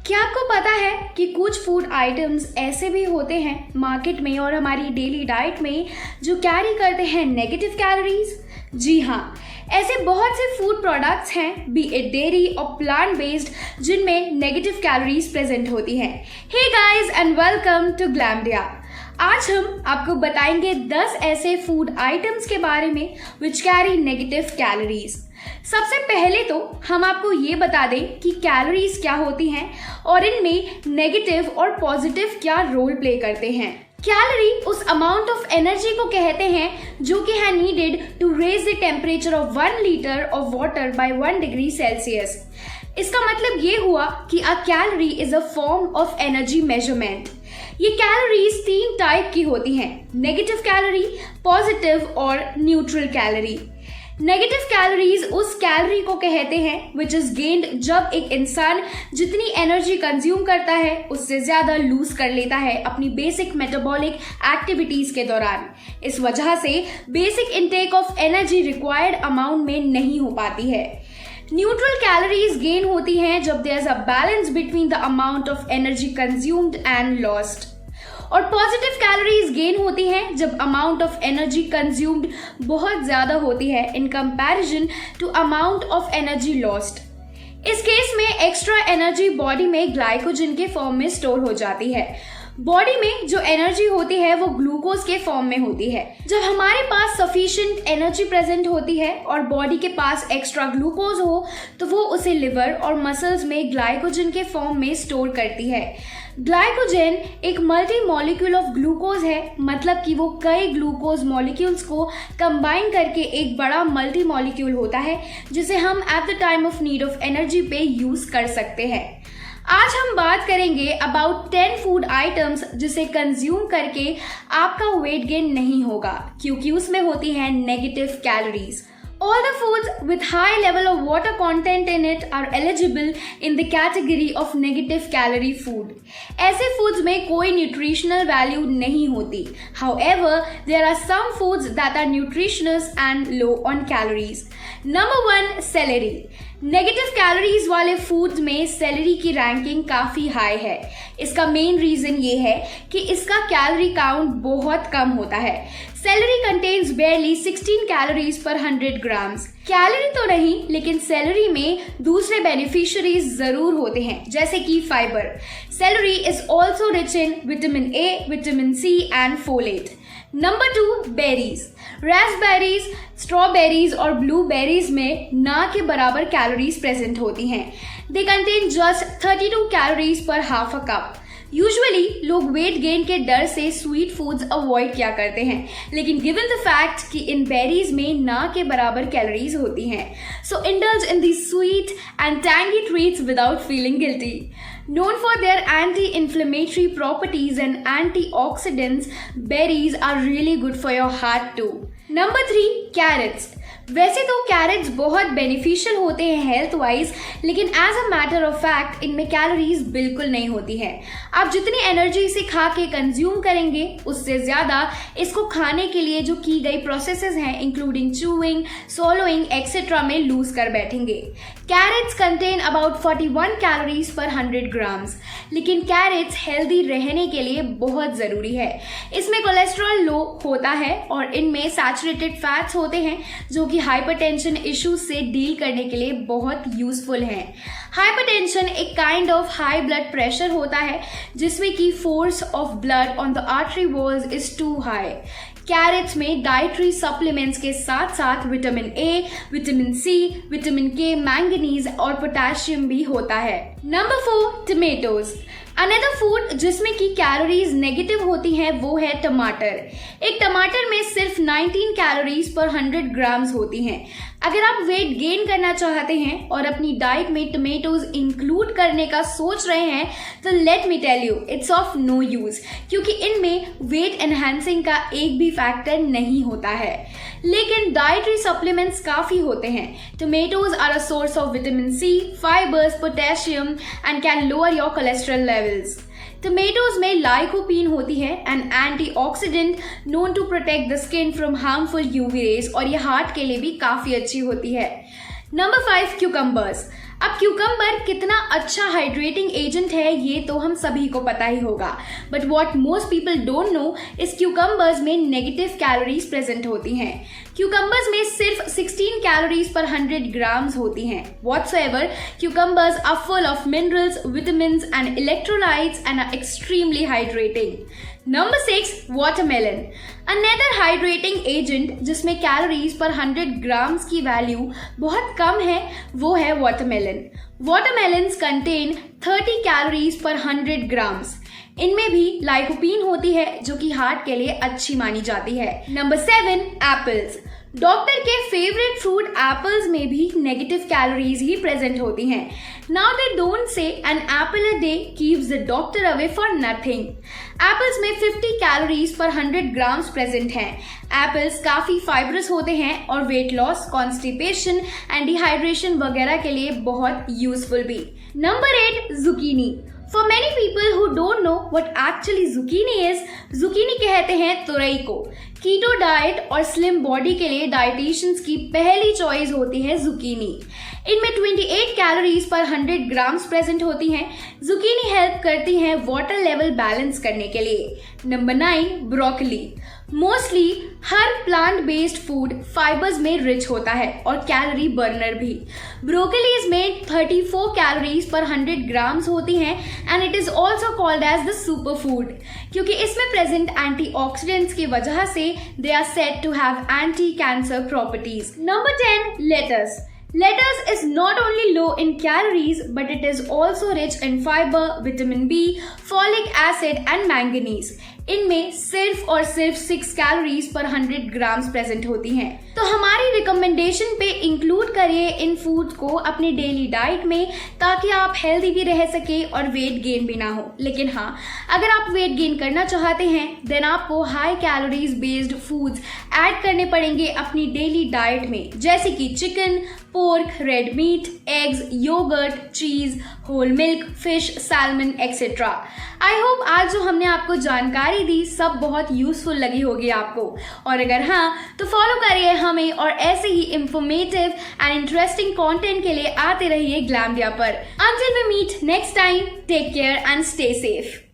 क्या आपको पता है कि कुछ फूड आइटम्स ऐसे भी होते हैं मार्केट में और हमारी डेली डाइट में जो कैरी करते हैं नेगेटिव कैलोरीज? जी हाँ, ऐसे बहुत से फूड प्रोडक्ट्स हैं, बी इट डेयरी और प्लांट बेस्ड, जिनमें नेगेटिव कैलोरीज प्रेजेंट होती हैं। Hey guys and welcome to Glamdia. आज हम आपको बताएंगे 10 ऐसे फूड आइटम्स के बारे में विच कैरी नेगेटिव कैलोरीज। सबसे पहले तो हम आपको ये बता दें कि कैलोरीज क्या होती हैं और इनमें नेगेटिव और पॉजिटिव क्या रोल प्ले करते हैं। कैलोरी उस अमाउंट ऑफ एनर्जी को कहते हैं जो कि है needed to raise the temperature of 1 litre of water by 1 degree Celsius. इसका मतलब ये हुआ कि a calorie is a form of energy measurement. ये कैलोरीज 3 टाइप की होती हैं, नेगेटिव कैलोरी, पॉजिटिव और न्यूट्रल कैलोरी। नेगेटिव कैलोरीज उस कैलोरी को कहते हैं विच इज गेन्ड जब एक इंसान जितनी एनर्जी कंज्यूम करता है उससे ज्यादा लूज कर लेता है अपनी बेसिक मेटाबॉलिक एक्टिविटीज के दौरान। इस वजह से basic intake of energy required amount में नहीं हो पाती है। न्यूट्रल कैलोरीज गेन होती हैं जब there is a balance between the amount of energy consumed and lost. और पॉजिटिव कैलोरीज गेन होती हैं जब अमाउंट ऑफ एनर्जी कंज्यूम्ड बहुत ज्यादा होती है in comparison to amount of energy lost. इस केस में एक्स्ट्रा एनर्जी बॉडी में ग्लाइकोजन के फॉर्म में स्टोर हो जाती है। बॉडी में जो एनर्जी होती है वो ग्लूकोज के फॉर्म में होती है। जब हमारे पास सफिशिएंट एनर्जी प्रेजेंट होती है और बॉडी के पास एक्स्ट्रा ग्लूकोज हो तो वो उसे लिवर और मसल्स में ग्लाइकोजन के फॉर्म में स्टोर करती है। ग्लाइकोजन एक मल्टी मॉलिक्यूल ऑफ ग्लूकोज है, मतलब कि वो कई ग्लूकोज मॉलिक्यूल्स को कंबाइन करके एक बड़ा मल्टी मॉलिक्यूल होता है जिसे हम at the time of need of energy पे यूज कर सकते हैं। आज हम बात करेंगे अबाउट 10 फूड आइटम्स जिसे कंज्यूम करके आपका वेट गेन नहीं होगा क्योंकि उसमें होती हैं negative calories. All the foods with high level of water content in it are eligible in the category of negative calorie food. ऐसे foods में कोई nutritional value नहीं होती. However, there are some foods that are nutritious and low on calories. Number 1, celery. Negative calories वाले foods में salary की ranking काफी high है। इसका मेन रीजन ये है कि इसका कैलोरी काउंट बहुत कम होता है। सेलेरी कंटेन्स barely 16 कैलोरीज पर 100 ग्राम्स। कैलोरी तो नहीं, लेकिन सेलेरी में दूसरे बेनिफिशियरीज जरूर होते हैं जैसे कि fibre. Celery is also rich in vitamin A, vitamin C and folate. Number 2, berries. Raspberries, strawberries और ब्लूबेरीज में ना के बराबर कैलोरीज प्रेजेंट होती हैं। They contain just 32 calories per half a cup. Usually लोग वेट गेन के डर से स्वीट फूड्स अवॉइड किया करते हैं, लेकिन गिवन द फैक्ट कि इन बेरीज में ना के बराबर कैलोरीज होती हैं, so indulge in the sweet and tangy treats without feeling guilty. Known for their anti-inflammatory properties and antioxidants, berries are really good for your heart too. Number 3, carrots. वैसे तो crates बहुत beneficial होते हैं health wise, लेकिन as a matter of fact इनमें calories बिल्कुल नहीं होती है। आप जितनी एनर्जी इसे खा के कंज्यूम करेंगे उससे ज्यादा इसको खाने के लिए जो की गई प्रोसेसेस हैं इंक्लूडिंग चूइंग, सोलोइंग एक्सेट्रा में लूज कर बैठेंगे। कैरेट्स कंटेन अबाउट 41 कैलोरीज पर 100 ग्राम्स, लेकिन कैरेट्स हेल्दी रहने के लिए बहुत जरूरी है। इसमें कोलेस्ट्रॉल लो होता है और इनमें सैचुरेटेड फैट्स होते हैं जो कि हाइपरटेंशन इश्यूज से डील करने के लिए बहुत यूजफुल हैं। हाइपरटेंशन एक kind of high blood pressure होता है जिसमें कि force of blood on the artery walls is too high. Carrots में डाइटरी सप्लीमेंट्स के साथ साथ vitamin A, vitamin C, vitamin K, manganese और पोटेशियम भी होता है। Number 4, tomatoes. अनदर फूड जिसमें की कैलोरीज नेगेटिव होती हैं वो है टमाटर। एक टमाटर में सिर्फ 19 कैलोरीज पर 100 ग्राम्स होती हैं। अगर आप वेट गेन करना चाहते हैं और अपनी डाइट में टमेटोज इंक्लूड करने का सोच रहे हैं तो let me tell you it's of no use, क्योंकि इनमें वेट एनहांसिंग का एक भी फैक्टर नहीं होता है। लेकिन डाइटरी सप्लीमेंट्स काफी होते हैं। Tomatoes are a source of vitamin C, fibres, potassium and can lower your cholesterol levels. Tomatoes में लाइकोपीन होती है, an antioxidant known to protect the skin from harmful UV rays, और ये हार्ट के लिए भी काफी अच्छी होती है। Number 5, cucumbers. अब क्यूकम्बर कितना अच्छा हाइड्रेटिंग एजेंट है ये तो हम सभी को पता ही होगा, but what most people don't know इस क्यूकम्बर्स में नेगेटिव कैलोरीज प्रेजेंट होती हैं। क्यूकम्बर्स में सिर्फ 16 कैलोरीज पर 100 ग्राम्स होती हैं। Whatsoever, cucumbers are full of minerals, vitamins and electrolytes and are extremely hydrating. Number 6, watermelon. Another hydrating agent जिसमें कैलोरीज पर 100 ग्राम्स की वैल्यू बहुत कम है वो है वाटरमेलन। वाटरमेलन्स कंटेन 30 कैलोरीज पर 100 ग्राम्स। इनमें भी लाइकोपीन होती है जो कि हार्ट के लिए अच्छी मानी जाती है। Number 7, apples. डॉक्टर के फेवरेट फ्रूट एप्पल्स में भी नेगेटिव कैलोरीज ही प्रेजेंट होती हैं। Now they don't say an apple a day keeps the doctor away for nothing. Apples में 50 कैलोरीज पर 100 ग्राम्स प्रेजेंट हैं। एप्पल्स काफी फाइब्रस होते हैं और weight loss, constipation and dehydration वगैरह के लिए बहुत यूजफुल भी। Number 8, zucchini. For many people who don't know what actually zucchini is, zucchini कहते हैं तुरई को। कीटो डाइट और स्लिम बॉडी के लिए डाइटिशियंस की पहली चॉइस होती है जुकीनी। इनमें 28 कैलोरीज पर 100 ग्राम्स प्रेजेंट होती हैं। जुकीनी हेल्प करती हैं वाटर लेवल बैलेंस करने के लिए। Number 9, broccoli. मोस्टली हर प्लांट बेस्ड फूड फाइबर्स में रिच होता है और कैलोरी बर्नर भी। ब्रोकलीज में 34 कैलोरीज पर 100 ग्राम्स होती हैं and it is also called as the super food क्योंकि इसमें प्रेजेंट एंटीऑक्सीडेंट्स की वजह से they are said to have anti cancer properties. Number 10, lettuce. Lettuce is not only low in calories but it is also rich in fiber, vitamin B, folic acid and manganese. इनमें सिर्फ और सिर्फ 6 calories पर 100 grams present होती हैं। तो हमारी recommendation पे इंक्लूड करिए इन फूड को अपने डेली डाइट में ताकि आप हेल्दी भी रह सके और वेट गेन भी ना हो। लेकिन हाँ, अगर आप वेट गेन करना चाहते हैं देन आपको high calories based foods add करने पड़ेंगे अपनी डेली डाइट में, जैसे कि chicken, pork, red meat, eggs, yoghurt, cheese, whole milk, fish, salmon etcetera. I hope आज जो हमने आपको जानकारी दी सब बहुत यूजफुल लगी होगी आपको, और अगर हाँ तो फॉलो करिए हमें और ऐसे ही इंफॉर्मेटिव एंड इंटरेस्टिंग कंटेंट के लिए आते रहिए ग्लैमडिया पर। Until we meet next time, take care and stay safe.